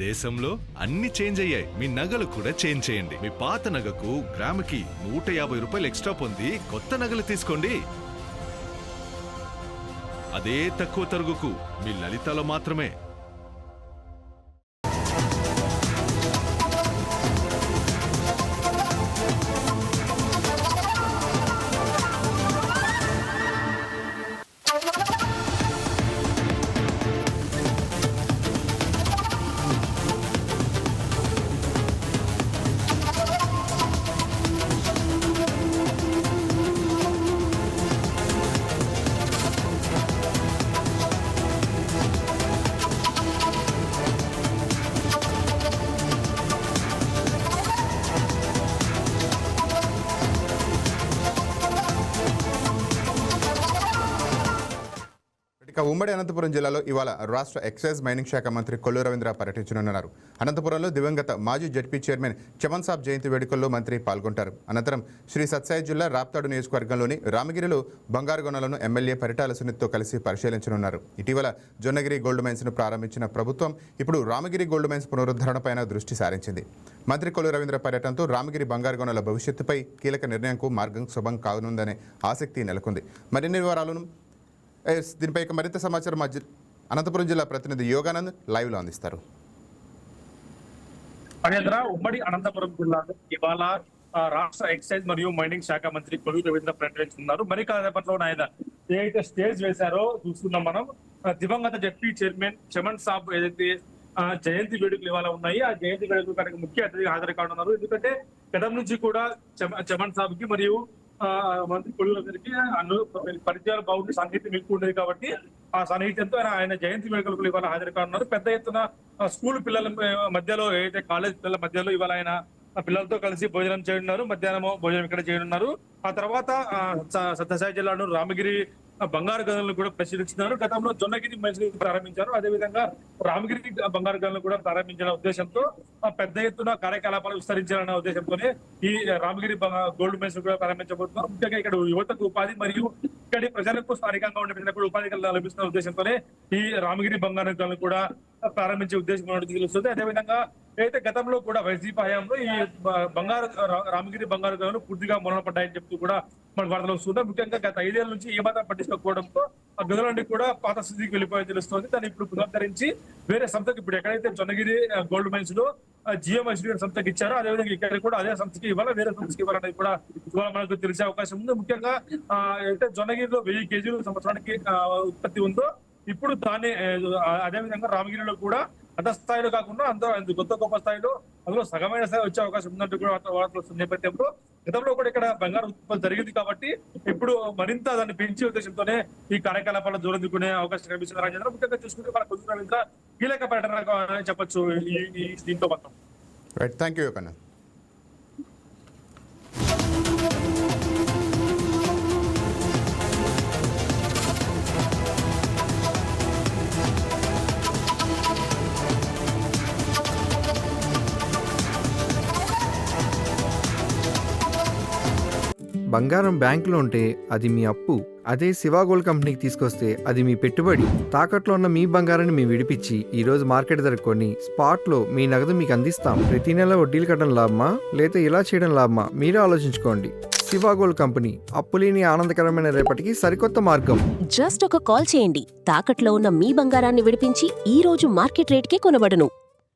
దేశంలో అన్ని చేంజ్ అయ్యాయి, మీ నగలు కూడా చేంజ్ చేయండి. మీ పాత నగకు గ్రాముకి 150 రూపాయలు ఎక్స్ట్రా పొంది కొత్త నగలు తీసుకోండి. అదే తక్కువ తరుగుకు మీ లలితలో మాత్రమే. ఇక ఉమ్మడి అనంతపురం జిల్లాలో ఇవాళ రాష్ట్ర ఎక్సైజ్ మైనింగ్ శాఖ మంత్రి కొల్లు రవీంద్ర పర్యటించనున్నారు. అనంతపురంలో దివంగత మాజీ జడ్పీ చైర్మన్ చమన్ సాబ్ జయంతి వేడుకల్లో మంత్రి పాల్గొంటారు. అనంతరం శ్రీ సత్సాయి జిల్లా రాప్తాడు నియోజకవర్గంలోని రామగిరిలో బంగారు గనులను ఎమ్మెల్యే పరిటాల సునీత్తో కలిసి పరిశీలించనున్నారు. ఇటీవల జొన్నగిరి గోల్డ్ మైన్స్ను ప్రారంభించిన ప్రభుత్వం ఇప్పుడు రామగిరి గోల్డ్ మైన్స్ పునరుద్ధరణపైన దృష్టి సారించింది. మంత్రి కొల్లు రవీంద్ర పర్యటనతో రామగిరి బంగారు గనుల భవిష్యత్తుపై కీలక నిర్ణయంకు మార్గం సుభం కానుందనే ఆసక్తి నెలకొంది. మరిన్ని వివరాలను దీనిపై మరింత సమాచారం అనంతపురం జిల్లా ప్రతినిధి యోగానంద్ లైవ్ లో అందిస్తారు. ఉమ్మడి అనంతపురం జిల్లాలో ఇవాళ రాష్ట్ర ఎక్సైజ్ మరియు మైనింగ్ శాఖ మంత్రి కొల్లు రవీంద్ర పర్యటిస్తున్నారు. మరి కాసేపట్లో ఆయన ఏదైతే స్టేజ్ వేశారో చూస్తున్నాం మనం. దివంగత జడ్పీ చైర్మన్ చమన్ సాబ్ ఏదైతే జయంతి వేడుకలు ఇవాళ ఉన్నాయి, ఆ జయంతి వేడుకలు కనుక ముఖ్య అతిథిగా హాజరు కానున్నారు. ఎందుకంటే గతం నుంచి కూడా చమన్ సాబ్ కి మరియు మంత్రి కొల్లు రవీంద్రకి పరిచయాలు బాగుండి సాన్నిహిత్యం ఎక్కువ ఉండేది కాబట్టి ఆ సాన్నిహిత్యంతో ఆయన జయంతి వేడుకలకు ఇవాళ హాజరు కానున్నారు. పెద్ద ఎత్తున స్కూల్ పిల్లల మధ్యలో ఏదైతే కాలేజ్ పిల్లల మధ్యలో ఇవాళ ఆయన పిల్లలతో కలిసి భోజనం చేయనున్నారు. మధ్యాహ్నం భోజనం ఇక్కడ చేయనున్నారు. ఆ తర్వాత సత్యసాయి జిల్లాను రామగిరి బంగారు గనులను కూడా పరిశీలించినారు. గతంలో జొన్నగిరి మైన్స్ ప్రారంభించారు. అదేవిధంగా రామగిరి బంగారు గనులను కూడా ప్రారంభించిన ఉద్దేశంతో పెద్ద ఎత్తున కార్యకలాపాలు విస్తరించాలన్న ఉద్దేశంతోనే ఈ రామగిరి గోల్డ్ మైన్స్ కూడా ప్రారంభించబోతున్నారు. ముఖ్యంగా ఇక్కడ యువతకు ఉపాధి మరియు ఇక్కడి ప్రజలకు స్థానికంగా ఉండే ప్రజలకు ఉపాధి లభిస్తున్న ఉద్దేశంతోనే ఈ రామగిరి బంగారు గనులను కూడా ప్రారంభించే ఉద్దేశం ఉన్నట్టు తెలుస్తుంది. అదేవిధంగా అయితే గతంలో కూడా వైసీపీ హయాంలో ఈ రామగిరి బంగారు గనులు పూర్తిగా మొదలుపడ్డాయని చెప్తూ కూడా మన వార్తలు వస్తున్నాయి. ముఖ్యంగా గత 5 ఏళ్ల నుంచి ఏమాత్రం పట్టించుకోకపోవడంతో ఆ గనులన్నీ కూడా పాత స్థితికి వెళ్ళిపోయి తెలుస్తుంది. దాన్ని ఇప్పుడు పునరుద్ధరించి వేరే సంస్థకు ఇప్పుడు ఎక్కడైతే జొన్నగిరి గోల్డ్ మైన్స్ లో జిఎంఐసి సంస్థకి ఇచ్చారో అదేవిధంగా ఇక్కడ కూడా అదే సంస్థకి ఇవ్వాలి, వేరే సంస్థకి ఇవ్వాలనేది కూడా ఇవాళ మనకు తెలిసే అవకాశం ఉంది. ముఖ్యంగా అయితే జొన్నగిరిలో 1000 కేజీలు సంవత్సరానికి ఉత్పత్తి ఉందో ఇప్పుడు దాన్ని అదేవిధంగా రామగిరిలో కూడా అంత స్థాయిలో కాకుండా కొత్త గొప్ప స్థాయిలో అందులో సగమైన స్థాయి వచ్చే అవకాశం ఉందంటూ కూడా వార్తలు వస్తున్న నేపథ్యంలో గతంలో కూడా ఇక్కడ బంగారు ఉత్పత్తి జరిగింది కాబట్టి ఇప్పుడు మరింత దాన్ని పెంచే ఉద్దేశంతోనే ఈ కార్యకలాపాలు దూరందుకునే అవకాశం కనిపిస్తుంది. రాజేంద్ర ముఖ్యంగా చూసుకుంటే మన కొద్ది రవీంద్ర కీలక పర్యటన చెప్పొచ్చు ఈ దీంతో మొత్తం. Thank you Yoganand. బంగారం బ్యాంకులో ఉంటే అది మీ అప్పు, అదే శివ గోల్డ్ కంపెనీకి తీసుకొస్తే అది మీ పెట్టుబడి. తాకట్లో ఉన్న మీ బంగారాన్ని మేము విడిపించి ఈ రోజు మార్కెట్ ధర కొని స్పాట్లో మీ నగదు మీకు అందిస్తాం. ప్రతి నెల వడ్డీలు కట్టడం లాభమా లేదా ఇలా చేయడం లాభమా మీరే ఆలోచించుకోండి. శివ గోల్డ్ కంపెనీ, అప్పులేని ఆనందకరమైన రేపటికి సరికొత్త మార్గం. జస్ట్ ఒక కాల్ చేయండి. తాకట్లో ఉన్న మీ బంగారాన్ని విడిపించి ఈ రోజు మార్కెట్ రేట్కే కొనబడును.